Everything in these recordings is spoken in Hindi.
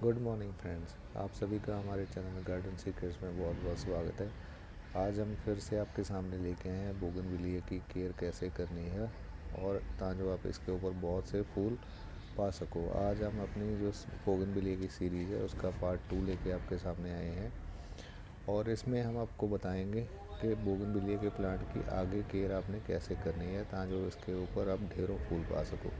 गुड मॉर्निंग फ्रेंड्स, आप सभी का हमारे चैनल गार्डन सीक्रेट्स में बहुत बहुत स्वागत है। आज हम फिर से आपके सामने लेके आए हैं बोगनविलिया की केयर कैसे करनी है और ताकि आप इसके ऊपर बहुत से फूल पा सको। आज हम अपनी जो बोगनविलिया की सीरीज़ है उसका पार्ट 2 लेके आपके सामने आए हैं और इसमें हम आपको बताएंगे कि बोगनविलिया के प्लांट की आगे केयर आपने कैसे करनी है ताकि इसके ऊपर आप ढेरों फूल पा सको।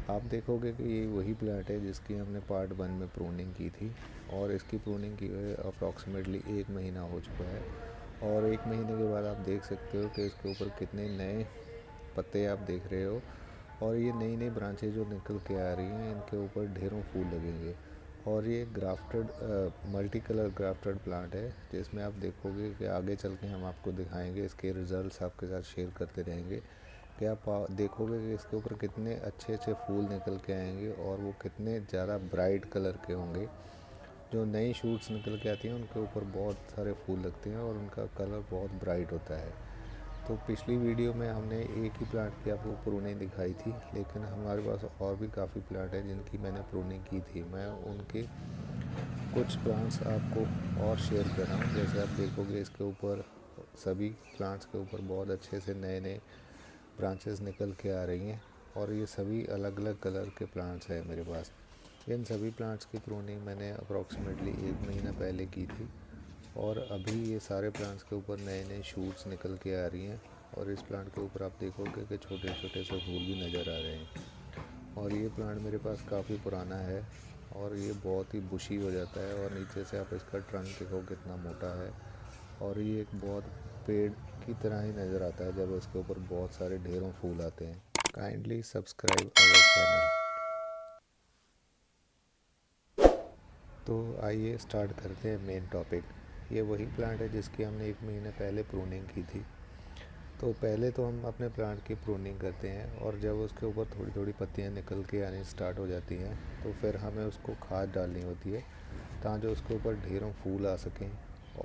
आप देखोगे कि ये वही प्लांट है जिसकी हमने पार्ट 1 में प्रूनिंग की थी और इसकी प्रूनिंग की हुए अप्रॉक्सीमेटली 1 महीना हो चुका है और 1 महीने के बाद आप देख सकते हो कि इसके ऊपर कितने नए पत्ते आप देख रहे हो और ये नई नई ब्रांचें जो निकल के आ रही हैं इनके ऊपर ढेरों फूल लगेंगे। और ये grafted multi colour grafted plant है जिसमें आप देखोगे कि आगे चल के हम आपको दिखाएंगे, इसके रिज़ल्ट्स आपके साथ शेयर करते रहेंगे कि आप देखोगे कि इसके ऊपर कितने अच्छे अच्छे फूल निकल के आएंगे और वो कितने ज़्यादा ब्राइट कलर के होंगे। जो नई शूट्स निकल के आती हैं उनके ऊपर बहुत सारे फूल लगते हैं और उनका कलर बहुत ब्राइट होता है। तो पिछली वीडियो में हमने एक ही प्लांट की आपको प्रूनिंग दिखाई थी, लेकिन हमारे पास और भी काफ़ी प्लांट हैं जिनकी मैंने प्रूनिंग की थी। मैं उनके कुछ प्लांट्स आपको और शेयर कर रहा हूँ। जैसे आप देखोगे इसके ऊपर सभी प्लांट्स के ऊपर बहुत अच्छे से नए नए ब्रांचेस निकल के आ रही हैं और ये सभी अलग अलग कलर के प्लांट्स हैं मेरे पास। इन सभी प्लांट्स की प्रूनिंग मैंने अप्रॉक्सीमेटली 1 महीना पहले की थी और अभी ये सारे प्लांट्स के ऊपर नए नए शूट्स निकल के आ रही हैं और इस प्लांट के ऊपर आप देखोगे कि छोटे छोटे से फूल भी नज़र आ रहे हैं। और ये प्लांट मेरे पास काफ़ी पुराना है और ये बहुत ही बुशी हो जाता है और नीचे से आप इसका ट्रंक देखो कितना मोटा है और ये एक बहुत पेड़ की तरह ही नज़र आता है जब इसके ऊपर बहुत सारे ढेरों फूल आते हैं। Kindly subscribe our channel. तो आइए स्टार्ट करते हैं मेन टॉपिक। ये वही प्लांट है जिसकी हमने 1 महीने पहले प्रूनिंग की थी। तो पहले तो हम अपने प्लांट की प्रूनिंग करते हैं और जब उसके ऊपर थोड़ी थोड़ी पत्तियां निकल के आनी स्टार्ट हो जाती हैं तो फिर हमें उसको खाद डालनी होती है ताकि उसके ऊपर ढेरों फूल आ सकें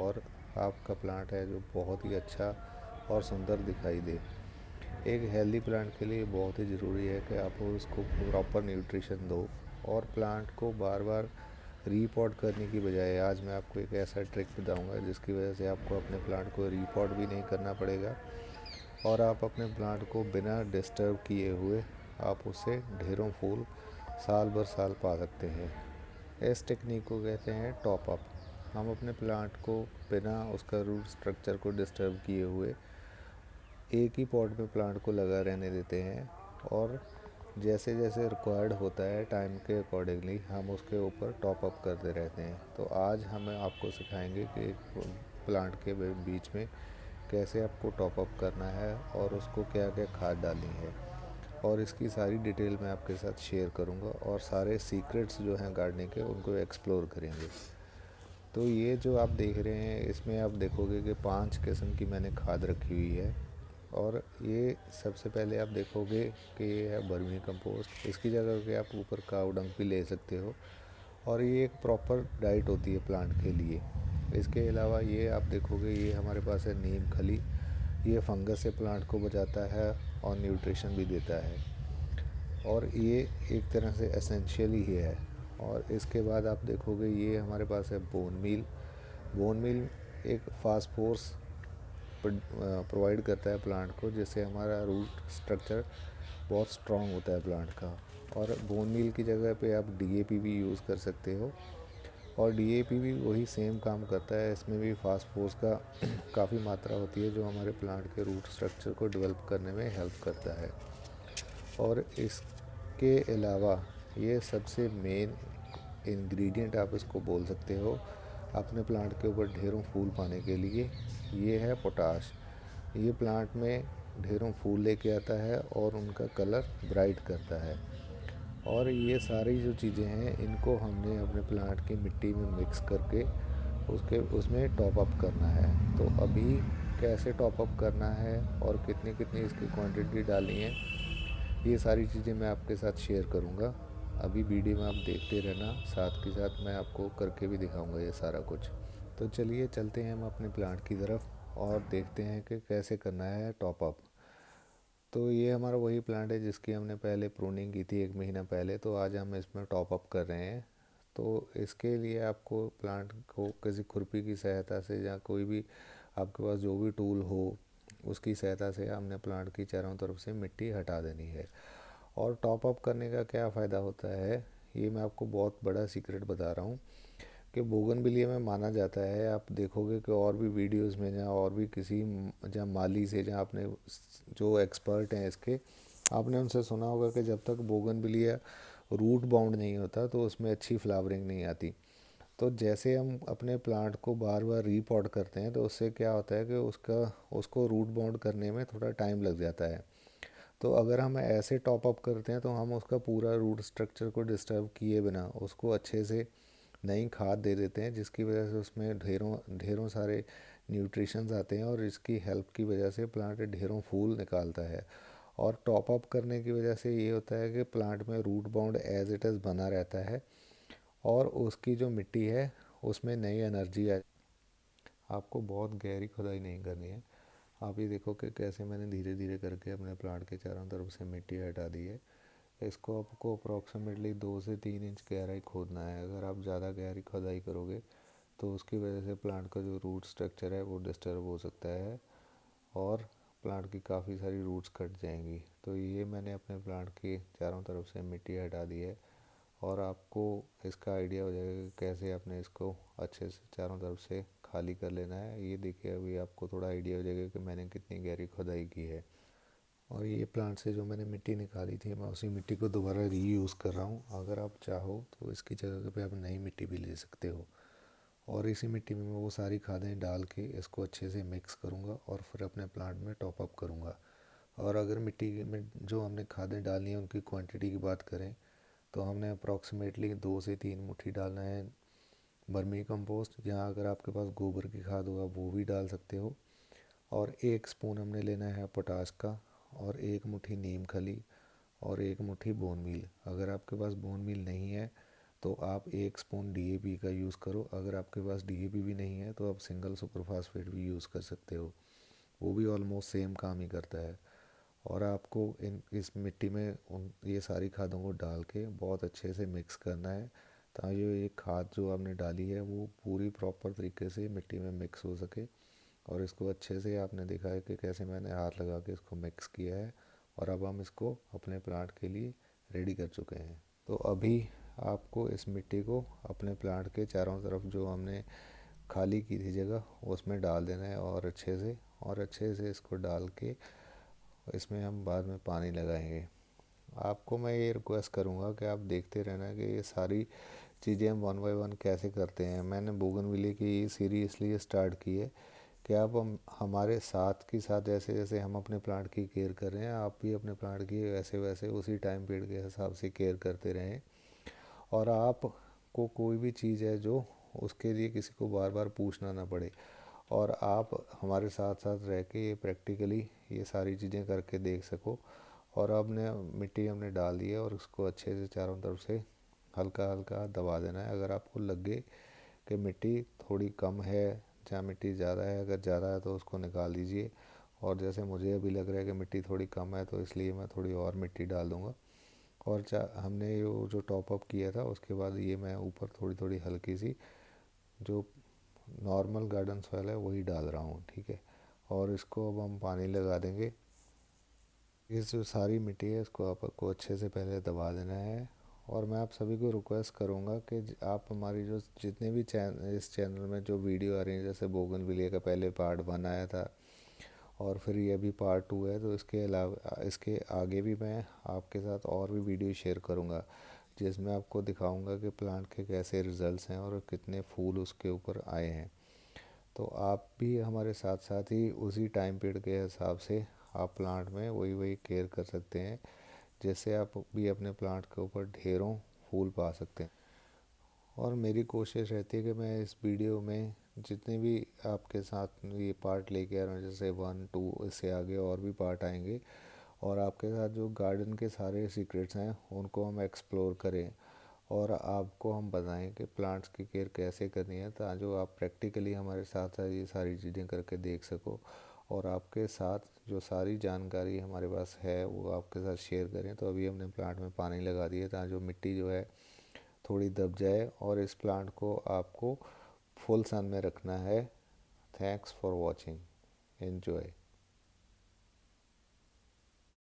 और आपका प्लांट है जो बहुत ही अच्छा और सुंदर दिखाई दे। एक हेल्दी प्लांट के लिए बहुत ही ज़रूरी है कि आप उसको प्रॉपर न्यूट्रिशन दो और प्लांट को बार बार रीपॉट करने की बजाय आज मैं आपको एक ऐसा ट्रिक बताऊंगा जिसकी वजह से आपको अपने प्लांट को रीपॉट भी नहीं करना पड़ेगा और आप अपने प्लांट को बिना डिस्टर्ब किए हुए आप उससे ढेरों फूल साल भर साल पा सकते हैं। इस टेक्निक को कहते हैं टॉप अप। हम अपने प्लांट को बिना उसका रूट स्ट्रक्चर को डिस्टर्ब किए हुए एक ही पॉट में प्लांट को लगा रहने देते हैं और जैसे जैसे रिक्वायर्ड होता है टाइम के अकॉर्डिंगली हम उसके ऊपर टॉप अप करते रहते हैं। तो आज हम आपको सिखाएंगे कि एक प्लांट के बीच में कैसे आपको टॉप अप करना है और उसको क्या क्या खाद डालनी है और इसकी सारी डिटेल मैं आपके साथ शेयर करूंगा और सारे सीक्रेट्स जो हैं गार्डनिंग के उनको एक्सप्लोर करेंगे। तो ये जो आप देख रहे हैं इसमें आप देखोगे कि 5 किस्म की मैंने खाद रखी हुई है और ये सबसे पहले आप देखोगे कि ये है वर्मी कंपोस्ट। इसकी जगह पे आप ऊपर काऊ डंग भी ले सकते हो और ये एक प्रॉपर डाइट होती है प्लांट के लिए। इसके अलावा ये आप देखोगे ये हमारे पास है नीम खली। ये फंगस से प्लांट को बचाता है और न्यूट्रिशन भी देता है और ये एक तरह से एसेंशियल ही है। और इसके बाद आप देखोगे ये हमारे पास है बोन मील। बोन मील एक फास्फोर्स प्रोवाइड करता है प्लांट को जिससे हमारा रूट स्ट्रक्चर बहुत स्ट्रॉन्ग होता है प्लांट का। और बोन मील की जगह पे आप डीएपी भी यूज़ कर सकते हो और डीएपी भी वही सेम काम करता है। इसमें भी फास्फोर्स का काफ़ी मात्रा होती है जो हमारे प्लांट के रूट स्ट्रक्चर को डेवलप करने में हेल्प करता है। और इसके अलावा ये सबसे मेन इंग्रेडिएंट आप इसको बोल सकते हो अपने प्लांट के ऊपर ढेरों फूल पाने के लिए, ये है पोटाश। ये प्लांट में ढेरों फूल लेके आता है और उनका कलर ब्राइट करता है। और ये सारी जो चीज़ें हैं इनको हमने अपने प्लांट की मिट्टी में मिक्स करके उसमें टॉप अप करना है। तो अभी कैसे टॉप अप करना है और कितनी कितनी इसकी क्वांटिटी डालनी है ये सारी चीज़ें मैं आपके साथ शेयर करूँगा। अभी वीडियो में आप देखते रहना, साथ के साथ मैं आपको करके भी दिखाऊंगा ये सारा कुछ। तो चलिए चलते हैं हम अपने प्लांट की तरफ और देखते हैं कि कैसे करना है टॉप अप। तो ये हमारा वही प्लांट है जिसकी हमने पहले प्रूनिंग की थी 1 महीना पहले। तो आज हम इसमें टॉप अप कर रहे हैं। तो इसके लिए आपको प्लांट को किसी खुरपी की सहायता से या कोई भी आपके पास जो भी टूल हो उसकी सहायता से हमने प्लांट की चारों तरफ से मिट्टी हटा देनी है। और टॉप अप करने का क्या फ़ायदा होता है, ये मैं आपको बहुत बड़ा सीक्रेट बता रहा हूँ कि बोगनविलिया में माना जाता है, आप देखोगे कि और भी वीडियोस में जहाँ और भी किसी जहाँ माली से जहाँ आपने जो एक्सपर्ट हैं इसके, आपने उनसे सुना होगा कि जब तक बोगनविलिया रूट बाउंड नहीं होता तो उसमें अच्छी फ्लावरिंग नहीं आती। तो जैसे हम अपने प्लांट को बार बार रीपॉट करते हैं तो उससे क्या होता है कि उसको रूट बाउंड करने में थोड़ा टाइम लग जाता है। तो अगर हम ऐसे टॉप अप करते हैं तो हम उसका पूरा रूट स्ट्रक्चर को डिस्टर्ब किए बिना उसको अच्छे से नई खाद दे देते हैं, जिसकी वजह से उसमें ढेरों ढेरों सारे न्यूट्रिशंस आते हैं और इसकी हेल्प की वजह से प्लांट ढेरों फूल निकालता है। और टॉप अप करने की वजह से ये होता है कि प्लांट में root bound as it is बना रहता है और उसकी जो मिट्टी है उसमें नई एनर्जी आ। आपको बहुत गहरी खुदाई नहीं करनी है। आप ये देखो कि कैसे मैंने धीरे धीरे करके अपने प्लांट के चारों तरफ से मिट्टी हटा दी है। इसको आपको अप्रॉक्सीमेटली 2 से 3 इंच गहराई खोदना है। अगर आप ज़्यादा गहरी खुदाई करोगे तो उसकी वजह से प्लांट का जो रूट स्ट्रक्चर है वो डिस्टर्ब हो सकता है और प्लांट की काफ़ी सारी रूट्स कट जाएंगी। तो ये मैंने अपने प्लांट के चारों तरफ से मिट्टी हटा दी है और आपको इसका आइडिया हो जाएगा कि कैसे आपने इसको अच्छे से चारों तरफ से खाली कर लेना है। ये देखिए अभी आपको थोड़ा आइडिया हो जाएगा कि मैंने कितनी गहरी खुदाई की है। और ये प्लांट से जो मैंने मिट्टी निकाली थी मैं उसी मिट्टी को दोबारा रीयूज़ कर रहा हूँ। अगर आप चाहो तो इसकी जगह पे आप नई मिट्टी भी ले सकते हो। और इसी मिट्टी में मैं वो सारी खादें डाल के इसको अच्छे से मिक्स करूँगा और फिर अपने प्लांट में टॉप अप करूँगा। और अगर मिट्टी में जो हमने खादें डाली हैं उनकी क्वांटिटी की बात करें तो हमने अप्रॉक्सीमेटली 2 से 3 मुट्ठी डालना है वर्मी कंपोस्ट, या अगर आपके पास गोबर की खाद होगा वो भी डाल सकते हो। और 1 स्पून हमने लेना है पोटाश का, और 1 मुट्ठी नीम खली, और 1 मुट्ठी बोन मील। अगर आपके पास बोन मील नहीं है तो आप 1 स्पून डीएपी का यूज़ करो। अगर आपके पास डीएपी भी नहीं है तो आप सिंगल सुपर फास्फेट भी यूज़ कर सकते हो, वो भी ऑलमोस्ट सेम काम ही करता है। और आपको इस मिट्टी में उन ये सारी खादों को डाल के बहुत अच्छे से मिक्स करना है ताकि ये खाद जो आपने डाली है वो पूरी प्रॉपर तरीके से मिट्टी में मिक्स हो सके। और इसको अच्छे से आपने देखा है कि कैसे मैंने हाथ लगा के इसको मिक्स किया है। और अब हम इसको अपने प्लांट के लिए रेडी कर चुके हैं। तो अभी आपको इस मिट्टी को अपने प्लांट के चारों तरफ जो हमने खाली की थी जगह उसमें डाल देना है और अच्छे से इसको डाल के इसमें हम बाद में पानी लगाएंगे। आपको मैं ये रिक्वेस्ट करूँगा कि आप देखते रहना कि ये सारी चीज़ें हम वन बाय वन कैसे करते हैं। मैंने बोगनविले की ये सीरीज इसलिए स्टार्ट की है कि आप हम हमारे साथ के साथ जैसे जैसे हम अपने प्लांट की केयर कर रहे हैं आप भी अपने प्लांट की वैसे वैसे उसी टाइम पीरियड के हिसाब से केयर करते रहें। और आपको कोई भी चीज़ है जो उसके लिए किसी को बार बार पूछना ना पड़े, और आप हमारे साथ साथ रह के ये प्रैक्टिकली ये सारी चीज़ें करके देख सको। और हमने मिट्टी हमने डाल दी है और उसको अच्छे से चारों तरफ से हल्का हल्का दबा देना है। अगर आपको लगे कि मिट्टी थोड़ी कम है या मिट्टी ज़्यादा है, अगर ज़्यादा है तो उसको निकाल दीजिए। और जैसे मुझे अभी लग रहा है कि मिट्टी थोड़ी कम है तो इसलिए मैं थोड़ी और मिट्टी डाल दूँगा। और हमने ये जो टॉप अप किया था उसके बाद ये मैं ऊपर थोड़ी थोड़ी हल्की सी जो नॉर्मल गार्डन सॉइल है वही डाल रहा हूँ, ठीक है। और इसको अब हम पानी लगा देंगे। इस जो सारी मिट्टी है इसको आपको अच्छे से पहले दबा देना है। और मैं आप सभी को रिक्वेस्ट करूँगा कि आप हमारी जो जितने भी इस चैनल में जो वीडियो आ रही है, जैसे बोगनविलिया का पहले पार्ट 1 आया था और फिर ये अभी पार्ट 2 है, तो इसके अलावा इसके आगे भी मैं आपके साथ और भी वीडियो शेयर करूँगा जिसमें आपको दिखाऊंगा कि प्लांट के कैसे रिजल्ट्स हैं और कितने फूल उसके ऊपर आए हैं। तो आप भी हमारे साथ साथ ही उसी टाइम पीरियड के हिसाब से आप प्लांट में वही वही केयर कर सकते हैं, जिससे आप भी अपने प्लांट के ऊपर ढेरों फूल पा सकते हैं। और मेरी कोशिश रहती है कि मैं इस वीडियो में जितने भी आपके साथ ये पार्ट लेके आ रहा हूँ, जैसे 1 2 इससे आगे और भी पार्ट आएंगे, और आपके साथ जो गार्डन के सारे सीक्रेट्स हैं उनको हम एक्सप्लोर करें और आपको हम बताएं कि प्लांट्स की केयर कैसे करनी है, ताकि जो आप प्रैक्टिकली हमारे साथ साथ ये सारी चीज़ें करके देख सको और आपके साथ जो सारी जानकारी हमारे पास है वो आपके साथ शेयर करें। तो अभी हमने प्लांट में पानी लगा दिया ताकि जो मिट्टी जो है थोड़ी दब जाए और इस प्लांट को आपको फुल सन में रखना है। Thanks for watching, enjoy.